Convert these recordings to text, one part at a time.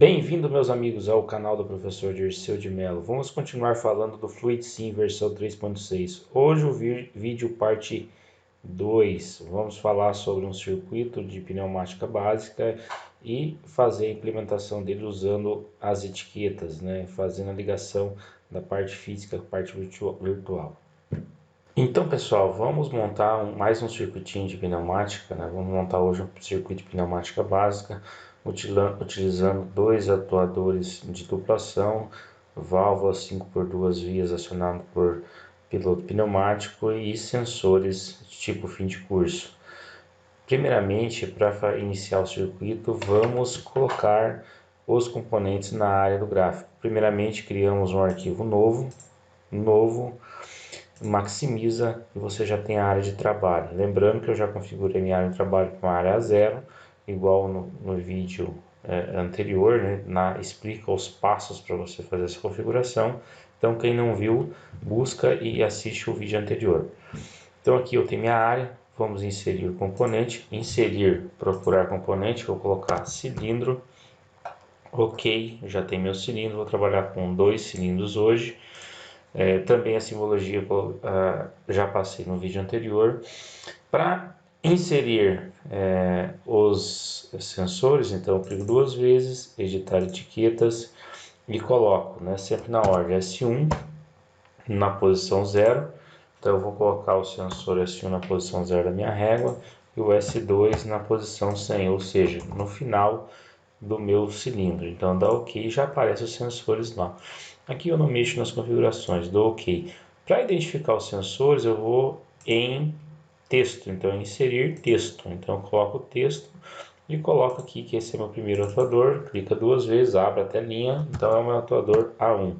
Bem-vindo, meus amigos, ao canal do professor Dirceu de Mello. Vamos continuar falando do Fluid Sim versão 3.6. Hoje o vídeo parte 2. Vamos falar sobre um circuito de pneumática básica e fazer a implementação dele usando as etiquetas, né? Fazendo a ligação da parte física com a parte virtual. Então, pessoal, vamos montar mais um circuitinho de pneumática, né? Vamos montar hoje um circuito de pneumática básica, utilizando dois atuadores de duplação, válvula 5x2 vias acionado por piloto pneumático e sensores tipo fim de curso. Primeiramente, para iniciar o circuito, vamos colocar os componentes na área do gráfico. Primeiramente, criamos um arquivo novo, maximiza e você já tem a área de trabalho. Lembrando que eu já configurei minha área de trabalho com a área 0, igual no vídeo anterior, né? Explica os passos para você fazer essa configuração. Então, quem não viu, busca e assiste o vídeo anterior. Então, aqui eu tenho minha área, vamos inserir o componente, procurar componente, vou colocar cilindro, ok, já tem meu cilindro, vou trabalhar com 2 cilindros hoje. Também a simbologia já passei no vídeo anterior. Para inserir os sensores, então eu clico 2 vezes, editar etiquetas e coloco, né, sempre na ordem S1 na posição 0. Então eu vou colocar o sensor S1 na posição 0 da minha régua e o S2 na posição 100, ou seja, no final do meu cilindro. Então dá OK, já aparecem os sensores lá. Aqui eu não mexo nas configurações, dou OK. Para identificar os sensores eu vou em texto, então inserir texto. Então eu coloco o texto e coloco aqui que esse é meu primeiro atuador, clica 2 vezes, abre a telinha, então é o meu atuador A1.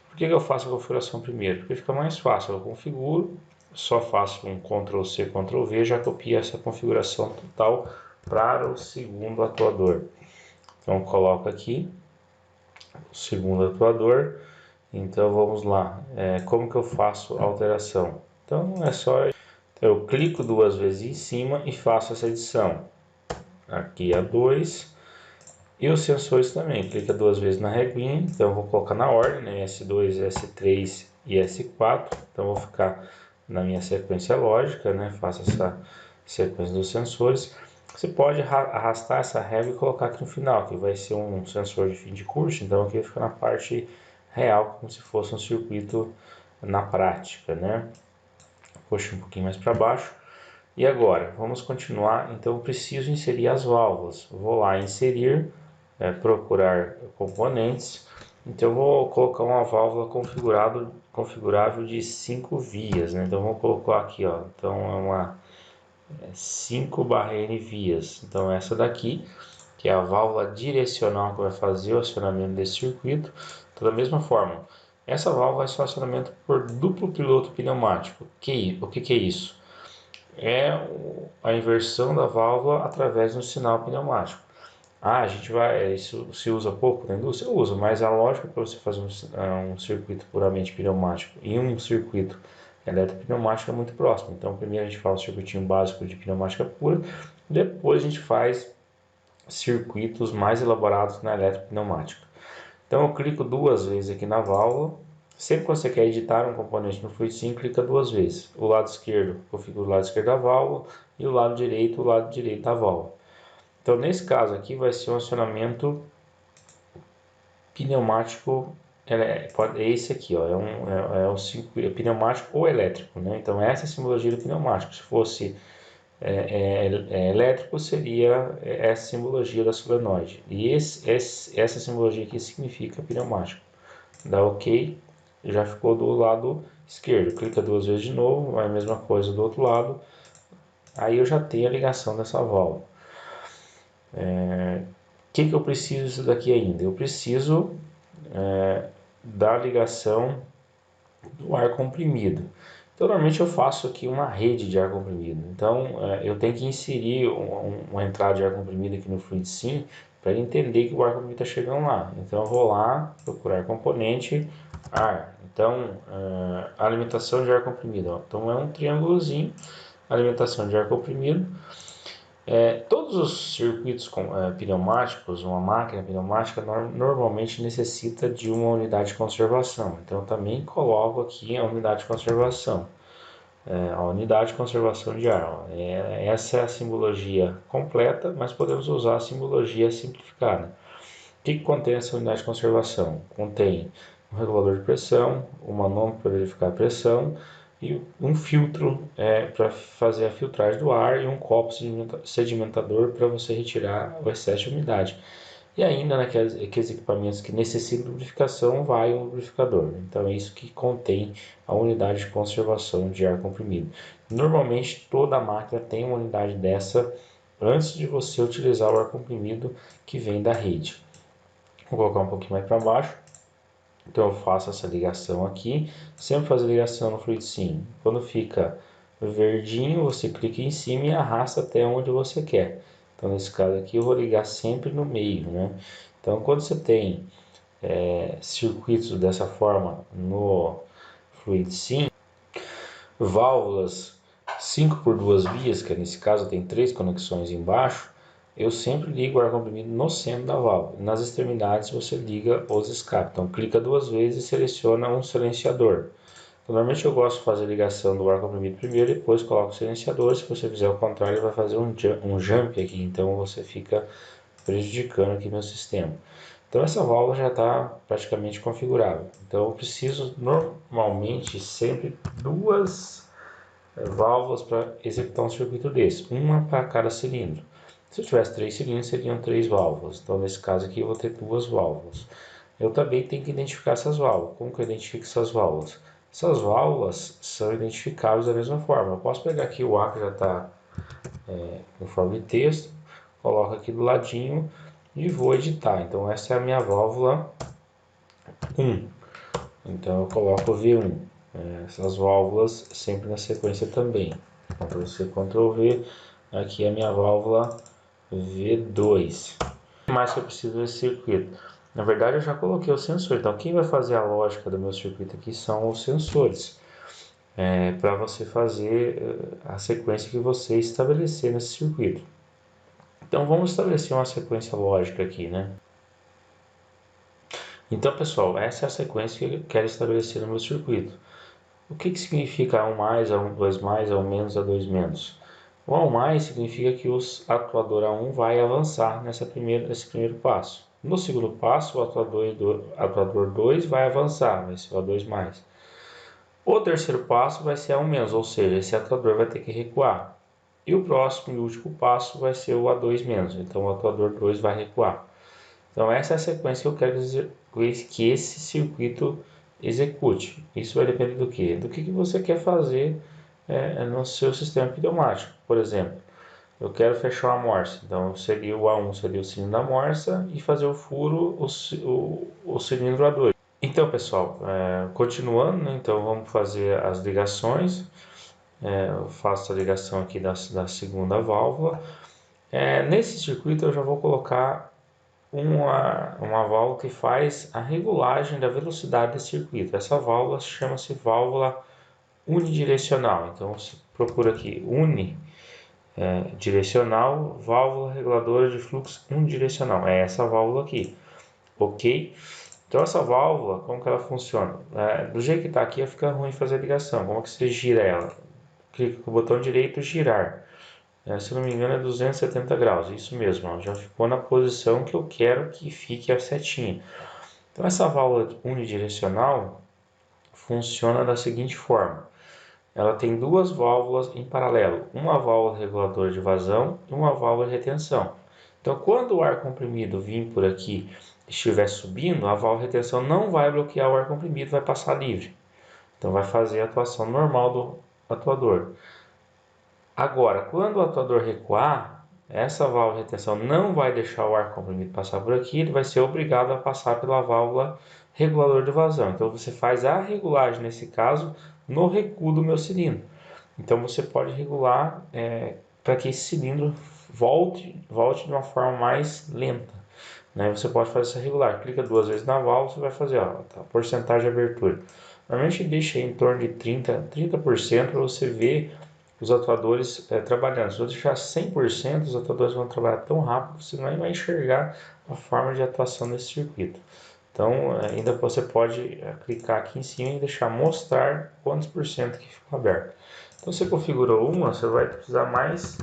Por que eu faço a configuração primeiro? Porque fica mais fácil, eu configuro, só faço um Ctrl+C, Ctrl+V, já copio essa configuração total para o segundo atuador. Então coloco aqui o segundo atuador. Então vamos lá, como que eu faço a alteração? Então é só, eu clico 2 vezes em cima e faço essa edição. Aqui A2 e os sensores também, clica 2 vezes na reguinha, então eu vou colocar na ordem, né? S2, S3 e S4, então eu vou ficar na minha sequência lógica, né? Faço essa sequência dos sensores. Você pode arrastar essa régua e colocar aqui no final, que vai ser um sensor de fim de curso, então aqui fica na parte real, como se fosse um circuito na prática, né? Puxa um pouquinho mais para baixo. E agora, vamos continuar, então eu preciso inserir as válvulas. Vou lá inserir, procurar componentes, então eu vou colocar uma válvula configurável de 5 vias, né? Então vamos colocar aqui, ó, então é uma 5/N vias, então essa daqui, que é a válvula direcional que vai fazer o acionamento desse circuito. Então, da mesma forma, essa válvula vai ser acionamento por duplo piloto pneumático. O que é isso? É a inversão da válvula através do sinal pneumático. Isso se usa pouco na indústria? Usa, mas a lógica para você fazer um circuito puramente pneumático e um circuito eletropneumático é muito próximo. Então, primeiro a gente faz o circuitinho básico de pneumática pura, depois a gente faz circuitos mais elaborados na eletropneumática. Então, eu clico 2 vezes aqui na válvula. Sempre que você quer editar um componente no Fluid Sim, clica 2 vezes. O lado esquerdo, configura o lado esquerdo da válvula, e o lado direito da válvula. Então, nesse caso aqui, vai ser um acionamento pneumático, é esse aqui, ó, é pneumático ou elétrico, né? Então, essa é a simbologia do pneumático. Se fosse elétrico, seria essa simbologia da solenoide. E essa simbologia aqui significa pneumático. Dá OK, já ficou do lado esquerdo. Clica 2 vezes de novo, a mesma coisa do outro lado. Aí eu já tenho a ligação dessa válvula. O que eu preciso daqui ainda? Eu preciso da ligação do ar comprimido. Então, normalmente eu faço aqui uma rede de ar comprimido. Então, eu tenho que inserir uma entrada de ar comprimido aqui no Fluid Sim para ele entender que o ar comprimido está chegando lá. Então, eu vou lá, procurar componente, ar. Então, alimentação de ar comprimido. Ó. Então, é um triângulozinho, alimentação de ar comprimido. Todos os circuitos pneumáticos, uma máquina pneumática normalmente necessita de uma unidade de conservação. Então, eu também coloco aqui a unidade de conservação. A unidade de conservação de ar. Essa é a simbologia completa, mas podemos usar a simbologia simplificada. O que contém essa unidade de conservação? Contém um regulador de pressão, um manômetro para verificar a pressão e um filtro para fazer a filtragem do ar e um copo sedimentador para você retirar o excesso de umidade. E ainda naqueles equipamentos que necessitam de lubrificação, vai um lubrificador. Então é isso que contém a unidade de conservação de ar comprimido. Normalmente toda máquina tem uma unidade dessa antes de você utilizar o ar comprimido que vem da rede. Vou colocar um pouquinho mais para baixo. Então eu faço essa ligação aqui, sempre fazer ligação no FluidSim. Quando fica verdinho, você clica em cima e arrasta até onde você quer. Então nesse caso aqui eu vou ligar sempre no meio, né? Então quando você tem circuitos dessa forma no FluidSim, válvulas 5 por 2 vias, que nesse caso tem 3 conexões embaixo, eu sempre ligo o ar comprimido no centro da válvula. Nas extremidades você liga os escapes. Então clica 2 vezes e seleciona um silenciador. Então, normalmente eu gosto de fazer a ligação do ar comprimido primeiro, depois coloco o silenciador. Se você fizer o contrário, ele vai fazer um jump aqui, então você fica prejudicando aqui meu sistema. Então essa válvula já está praticamente configurada. Então eu preciso normalmente sempre duas válvulas para executar um circuito desse, uma para cada cilindro. Se eu tivesse 3 cilindros, seriam 3 válvulas. Então, nesse caso aqui, eu vou ter 2 válvulas. Eu também tenho que identificar essas válvulas. Como que eu identifico essas válvulas? Essas válvulas são identificáveis da mesma forma. Eu posso pegar aqui o ar que já está conforme texto, coloco aqui do ladinho e vou editar. Então, essa é a minha válvula 1. Então, eu coloco V1. Essas válvulas sempre na sequência também. Ctrl-C, Ctrl-V. Aqui é a minha válvula V2. O que mais que eu preciso desse circuito? Na verdade, eu já coloquei o sensor. Então, quem vai fazer a lógica do meu circuito aqui são os sensores. Para você fazer a sequência que você estabelecer nesse circuito. Então, vamos estabelecer uma sequência lógica aqui, né? Então, pessoal, essa é a sequência que eu quero estabelecer no meu circuito. O que significa A1+, A2+, A1-, A2-? O A1+ significa que o atuador A1 vai avançar nesse primeiro passo. No segundo passo, o atuador 2 vai avançar, vai ser o A2+. O terceiro passo vai ser A1-, ou seja, esse atuador vai ter que recuar. E o próximo e último passo vai ser o A2-, então o atuador 2 vai recuar. Então essa é a sequência que eu quero que esse circuito execute. Isso vai depender do quê? Do que você quer fazer no seu sistema pneumático. Por exemplo, eu quero fechar uma morsa. Então seria o A1 seria o cilindro da morsa e fazer o furo o cilindro A2. Então pessoal, continuando, né? Então vamos fazer as ligações. Eu faço a ligação aqui da segunda válvula. Nesse circuito eu já vou colocar uma válvula que faz a regulagem da velocidade desse circuito. Essa válvula chama-se válvula unidirecional. Então você procura aqui unidirecional, válvula reguladora de fluxo unidirecional. É essa válvula aqui, ok? Então essa válvula, como que ela funciona? Do jeito que está aqui, fica ruim fazer a ligação. Como que você gira ela? Clica com o botão direito girar. Se não me engano é 270 graus, isso mesmo, ó, já ficou na posição que eu quero que fique a setinha. Então essa válvula unidirecional funciona da seguinte forma: ela tem duas válvulas em paralelo, uma válvula reguladora de vazão e uma válvula de retenção. Então quando o ar comprimido vir por aqui e estiver subindo, a válvula de retenção não vai bloquear o ar comprimido, vai passar livre. Então vai fazer a atuação normal do atuador. Agora, quando o atuador recuar, essa válvula de retenção não vai deixar o ar comprimido passar por aqui, ele vai ser obrigado a passar pela válvula regulador de vazão. Então você faz a regulagem, nesse caso, no recuo do meu cilindro. Então você pode regular para que esse cilindro volte de uma forma mais lenta. Né? Você pode fazer essa regular. Clica 2 vezes na válvula, você vai fazer a porcentagem de abertura. Normalmente deixa em torno de 30% para você ver os atuadores trabalhando. Se eu deixar 100%, os atuadores vão trabalhar tão rápido que você não vai enxergar a forma de atuação desse circuito. Então, ainda você pode clicar aqui em cima e deixar mostrar quantos por cento que ficou aberto. Então, você configurou uma, você vai precisar mais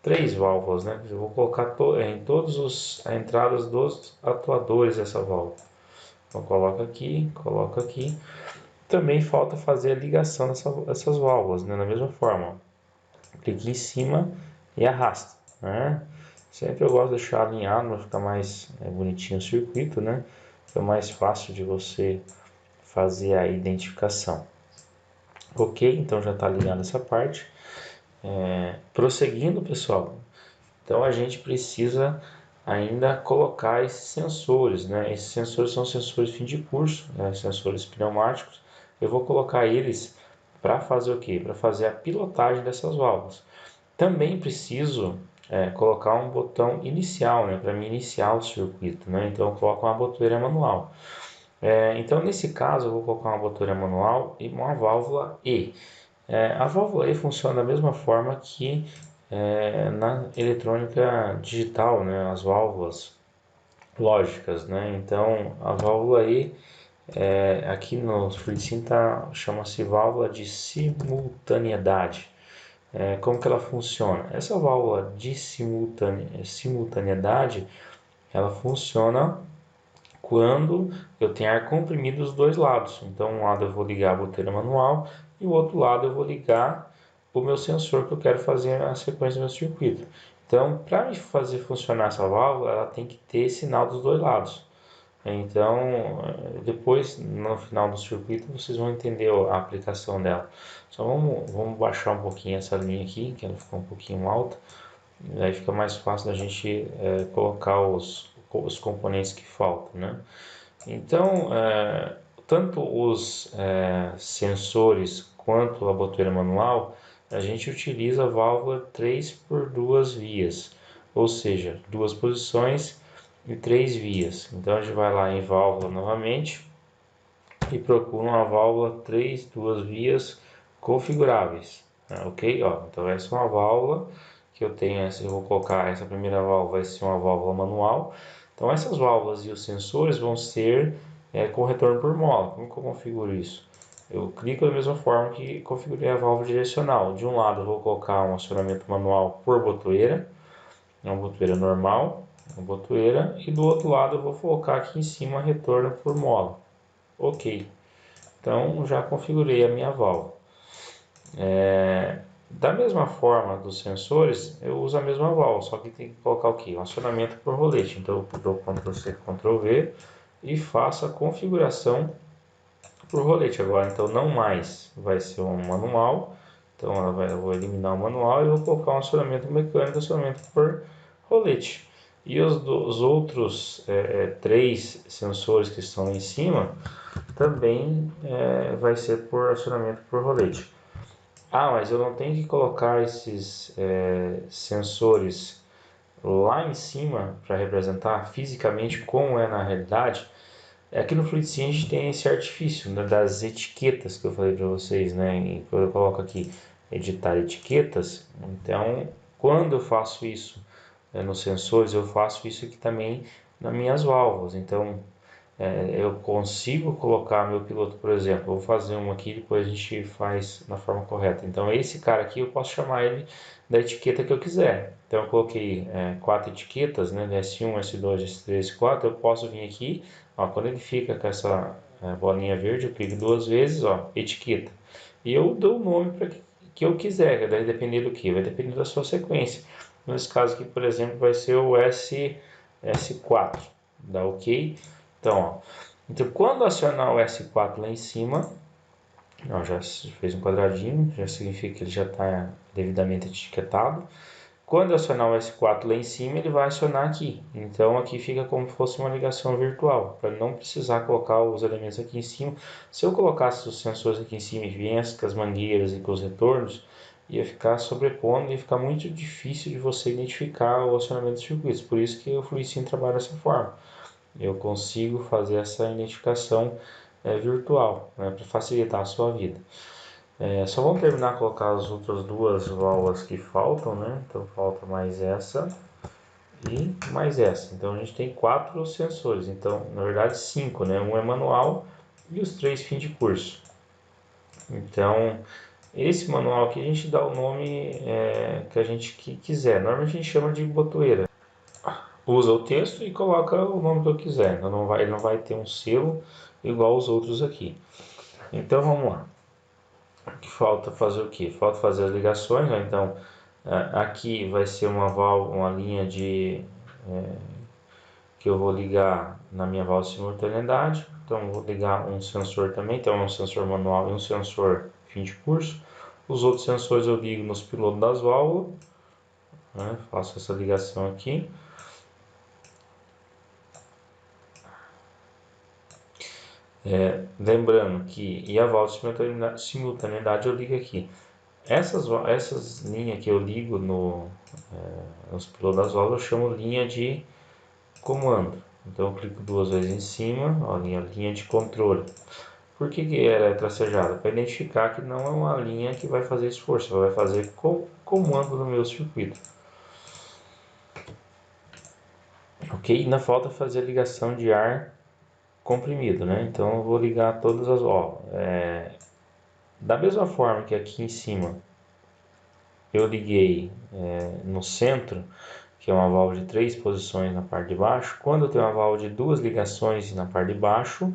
3 válvulas, né? Eu vou colocar em todas as entradas dos atuadores essa válvula. Então, coloca aqui. Também falta fazer a ligação dessas válvulas, né? Da mesma forma, clique em cima e arrasta, né? Sempre eu gosto de deixar alinhado para ficar mais bonitinho o circuito, né? Fica mais fácil de você fazer a identificação. Ok, então já está alinhada essa parte. Prosseguindo, pessoal, então a gente precisa ainda colocar esses sensores, né? Esses sensores são sensores fim de curso, né? Sensores pneumáticos. Eu vou colocar eles para fazer o quê? Para fazer a pilotagem dessas válvulas. Também preciso colocar um botão inicial, né? Para me iniciar o circuito, né? Então eu coloco uma botoeira manual. Então nesse caso eu vou colocar uma botoeira manual e uma válvula E. A válvula E funciona da mesma forma que na eletrônica digital, né, as válvulas lógicas, né? Então a válvula E aqui no FreeSync chama-se válvula de simultaneidade. Como que ela funciona? Essa válvula de simultaneidade, ela funciona quando eu tenho ar comprimido dos dois lados. Então, um lado eu vou ligar a boteira manual e o outro lado eu vou ligar o meu sensor que eu quero fazer a sequência do meu circuito. Então, para me fazer funcionar essa válvula, ela tem que ter sinal dos dois lados. Então, depois, no final do circuito, vocês vão entender a aplicação dela. Só vamos baixar um pouquinho essa linha aqui, que ela ficou um pouquinho alta. Aí fica mais fácil da gente colocar os componentes que faltam, né? Então, tanto os sensores quanto a botoeira manual, a gente utiliza a válvula 3 por 2 vias, ou seja, 2 posições e 3 vias. Então a gente vai lá em válvula novamente e procura uma válvula 3, 2 vias configuráveis, ok? Ó, então essa é uma válvula que eu tenho, eu vou colocar essa primeira válvula, vai ser uma válvula manual. Então essas válvulas e os sensores vão ser com retorno por mola. Como que eu configuro isso? Eu clico da mesma forma que configurei a válvula direcional. De um lado eu vou colocar um acionamento manual por botoeira, uma botoeira normal, uma botoeira, e do outro lado eu vou colocar aqui em cima retorno por mola. Ok, então já configurei a minha válvula. Da mesma forma dos sensores, eu uso a mesma válvula, só que tem que colocar o que? Um acionamento por rolete. Então eu dou Ctrl C, Ctrl V e faço a configuração por rolete agora. Então não mais vai ser um manual, então eu vou eliminar o manual e vou colocar um acionamento mecânico, acionamento por rolete. E os outros 3 sensores que estão lá em cima também vai ser por acionamento por rolete. Ah, mas eu não tenho que colocar esses sensores lá em cima para representar fisicamente como é na realidade. Aqui no FluidSync a gente tem esse artifício, né, das etiquetas que eu falei para vocês, né? E quando eu coloco aqui editar etiquetas, então quando eu faço isso nos sensores, eu faço isso aqui também nas minhas válvulas. Então eu consigo colocar meu piloto, por exemplo, eu vou fazer um aqui, depois a gente faz na forma correta. Então esse cara aqui eu posso chamar ele da etiqueta que eu quiser. Então eu coloquei 4 etiquetas, né, S1, S2, S3, S4, eu posso vir aqui, ó, quando ele fica com essa bolinha verde, eu clico 2 vezes, ó, etiqueta. E eu dou o nome para que eu quiser, vai depender do que? Vai depender da sua sequência. Nesse caso aqui, por exemplo, vai ser o S4, dá OK? Então, então, quando acionar o S4 lá em cima, ó, já fez um quadradinho, já significa que ele já está devidamente etiquetado. Quando acionar o S4 lá em cima, ele vai acionar aqui. Então, aqui fica como se fosse uma ligação virtual, para não precisar colocar os elementos aqui em cima. Se eu colocasse os sensores aqui em cima e viesse com as mangueiras e com os retornos, ia ficar sobrepondo e ia ficar muito difícil de você identificar o acionamento dos circuitos. Por isso que o FluidSync trabalha dessa forma. Eu consigo fazer essa identificação virtual, né, para facilitar a sua vida. Só vamos terminar de colocar as outras duas válvulas que faltam, né? Então falta mais essa e mais essa. Então a gente tem 4 sensores, então na verdade 5, né? Um é manual e os 3 fim de curso. Então esse manual aqui a gente dá o nome que a gente quiser. Normalmente a gente chama de botoeira. Usa o texto e coloca o nome que eu quiser. Então ele não vai ter um selo igual os outros aqui. Então vamos lá. Que falta fazer o que? Falta fazer as ligações, né? Então aqui vai ser uma linha que eu vou ligar na minha válvula de simultaneidade. Então vou ligar um sensor também, então é um sensor manual e um sensor fim de curso. Os outros sensores eu ligo nos pilotos das válvulas, né? Faço essa ligação aqui. Lembrando que a válvula de simultaneidade eu ligo aqui. Essas linhas que eu ligo nos pilotos das válvulas eu chamo linha de comando. Então eu clico 2 vezes em cima, ó, linha de controle. Por que ela é tracejada? Para identificar que não é uma linha que vai fazer esforço, ela vai fazer comando no meu circuito. Ok? Ainda falta fazer a ligação de ar comprimido, né? Então eu vou ligar todas as... da mesma forma que aqui em cima eu liguei no centro, que é uma válvula de 3 posições na parte de baixo. Quando eu tenho uma válvula de 2 ligações na parte de baixo,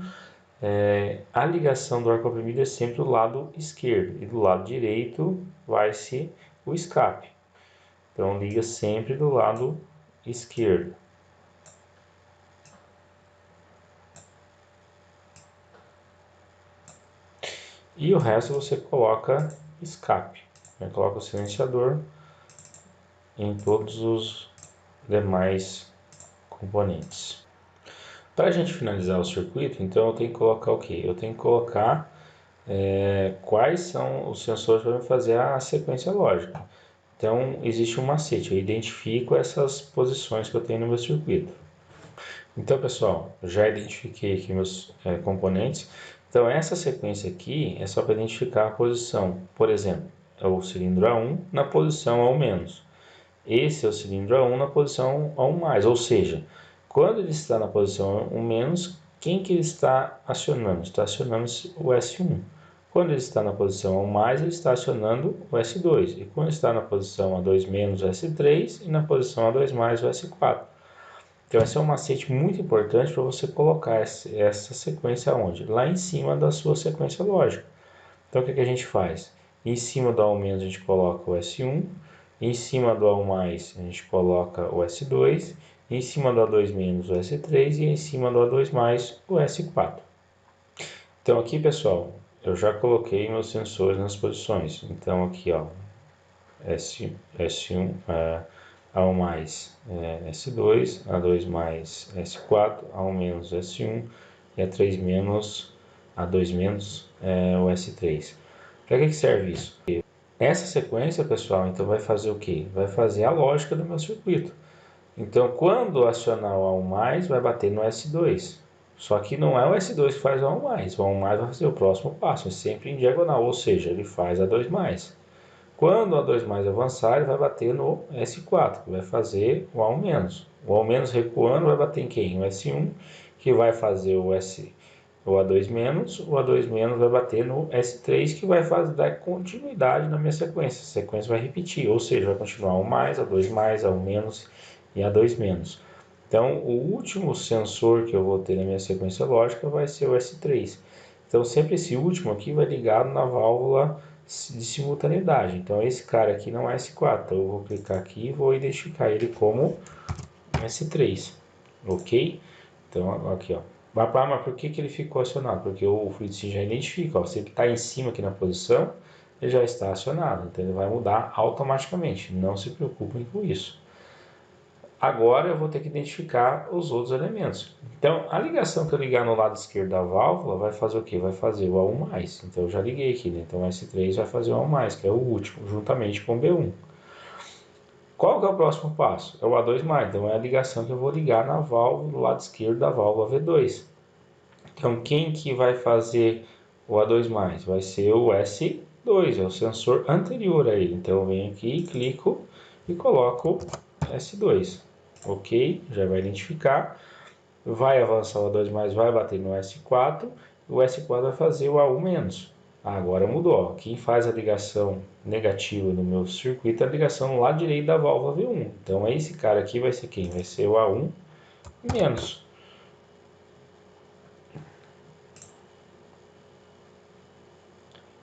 a ligação do ar comprimido é sempre do lado esquerdo e do lado direito vai-se o escape. Então liga sempre do lado esquerdo. E o resto você coloca escape, né? Coloca o silenciador em todos os demais componentes. Para a gente finalizar o circuito, então eu tenho que colocar o que? Eu tenho que colocar quais são os sensores para fazer a sequência lógica. Então existe um macete, eu identifico essas posições que eu tenho no meu circuito. Então pessoal, eu já identifiquei aqui meus componentes. Então essa sequência aqui é só para identificar a posição. Por exemplo, é o cilindro A1 na posição A1-. Esse é o cilindro A1 na posição A1+, ou seja, quando ele está na posição A1-, quem que ele está acionando? Está acionando o S1. Quando ele está na posição A1+, ele está acionando o S2. E quando está na posição A2-, o S3. E na posição A2+, o S4. Então esse é um macete muito importante para você colocar essa sequência onde? Lá em cima da sua sequência lógica. Então o que a gente faz? Em cima do A1- a gente coloca o S1, em cima do A1+, a gente coloca o S2, em cima do A2- o S3 e em cima do A2+, o S4. Então aqui pessoal, eu já coloquei meus sensores nas posições. Então aqui ó, S1, A1+, S2, A2+, S4, A1- S1 e A3-, A2-, o S3. Para que serve isso? Essa sequência, pessoal, então vai fazer o que? Vai fazer a lógica do meu circuito. Então, quando acionar o A1+, vai bater no S2. Só que não é o S2 que faz o A1+. O A1+ vai fazer o próximo passo, é sempre em diagonal, ou seja, ele faz A2+. Quando o A2+ avançar, ele vai bater no S4, que vai fazer o A1-. O A1- recuando vai bater em quem? O S1, que vai fazer o A2-, o A2- vai bater no S3, que vai dar continuidade na minha sequência. A sequência vai repetir, ou seja, vai continuar A1+, A2+, A1- e A2-. Então, o último sensor que eu vou ter na minha sequência lógica vai ser o S3. Então, sempre esse último aqui vai ligado na válvula de simultaneidade. Então, esse cara aqui não é S4. Então, eu vou clicar aqui e vou identificar ele como S3. Ok? Então, aqui, ó. Mas por que ele ficou acionado? Porque o FluidSim já identifica, ó, se ele está em cima aqui na posição, ele já está acionado, então ele vai mudar automaticamente, não se preocupem com isso. Agora eu vou ter que identificar os outros elementos. Então, a ligação que eu ligar no lado esquerdo da válvula vai fazer o que? Vai fazer o A1+. Então, eu já liguei aqui, né? Então, o S3 vai fazer o A1+, que é o último, juntamente com o B1. Qual que é o próximo passo? É o A2+, então é a ligação que eu vou ligar na válvula do lado esquerdo da válvula V2. Então, quem que vai fazer o A2+? Vai ser o S3. S2, é o sensor anterior a ele. Então eu venho aqui, clico e coloco S2. Ok, já vai identificar. Vai avançar o A2+, vai bater no S4. O S4 vai fazer o A1-. Agora mudou. Quem faz a ligação negativa no meu circuito é a ligação no lado direito da válvula V1. Então esse cara aqui vai ser quem? Vai ser o A1-.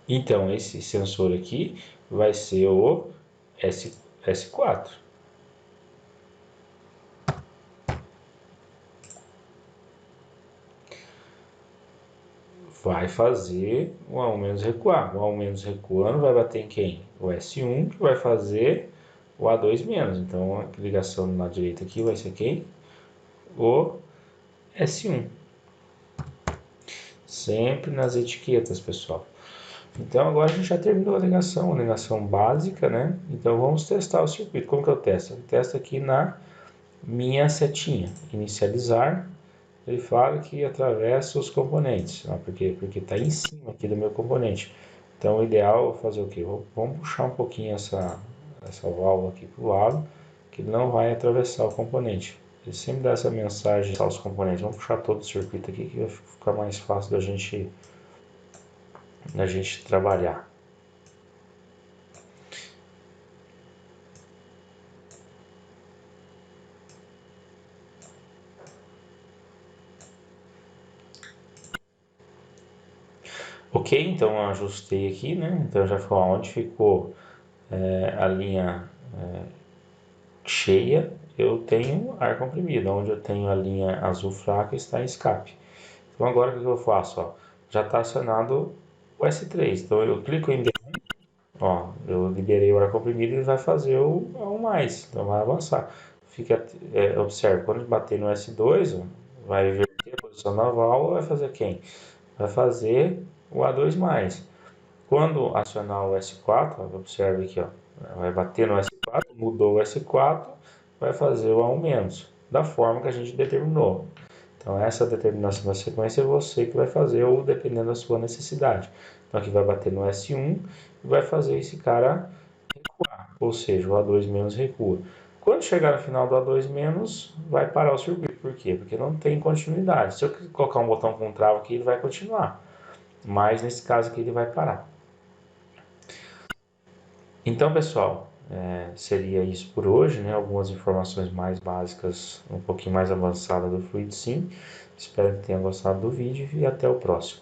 Então esse sensor aqui vai ser o S4. Vai fazer o A1- recuar. O A1- recuando vai bater em quem? O S1, que vai fazer o A2-. Então a ligação na direita aqui vai ser quem? O S1. Sempre nas etiquetas, pessoal. Então agora a gente já terminou a ligação básica, né? Então vamos testar o circuito. Como que eu testo? Eu testo aqui na minha setinha, inicializar. Ele fala que atravessa os componentes, por quê? Porque está em cima aqui do meu componente. Então o ideal é fazer o quê? Vamos puxar um pouquinho essa válvula aqui para o lado, que ele não vai atravessar o componente. Ele sempre dá essa mensagem aos componentes. Vamos puxar todo o circuito aqui, que vai ficar mais fácil da gente trabalhar. Ok, então eu ajustei aqui, né? Então já foi onde ficou a linha cheia, eu tenho ar comprimido. Onde eu tenho a linha azul fraca está em escape. Então agora o que eu faço? Ó, já está acionado o S3. Então eu clico em D1, ó, eu liberei o ar comprimido e ele vai fazer o mais, então vai avançar. Fica, observe, quando bater no S2, ó, vai inverter a posição da válvula, vai fazer quem? Vai fazer o A2+. Quando acionar o S4, ó, observe aqui, ó, vai bater no S4, mudou o S4, vai fazer o A1-, da forma que a gente determinou. Então essa determinação da sequência é você que vai fazer, ou dependendo da sua necessidade. Então aqui vai bater no S1 e vai fazer esse cara recuar, ou seja, o A2- recua. Quando chegar no final do A2-, vai parar o circuito. Por quê? Porque não tem continuidade. Se eu colocar um botão com trava aqui, ele vai continuar. Mas nesse caso aqui ele vai parar. Então, pessoal, seria isso por hoje, né? Algumas informações mais básicas, um pouquinho mais avançadas do FluidSim. Espero que tenham gostado do vídeo e até o próximo.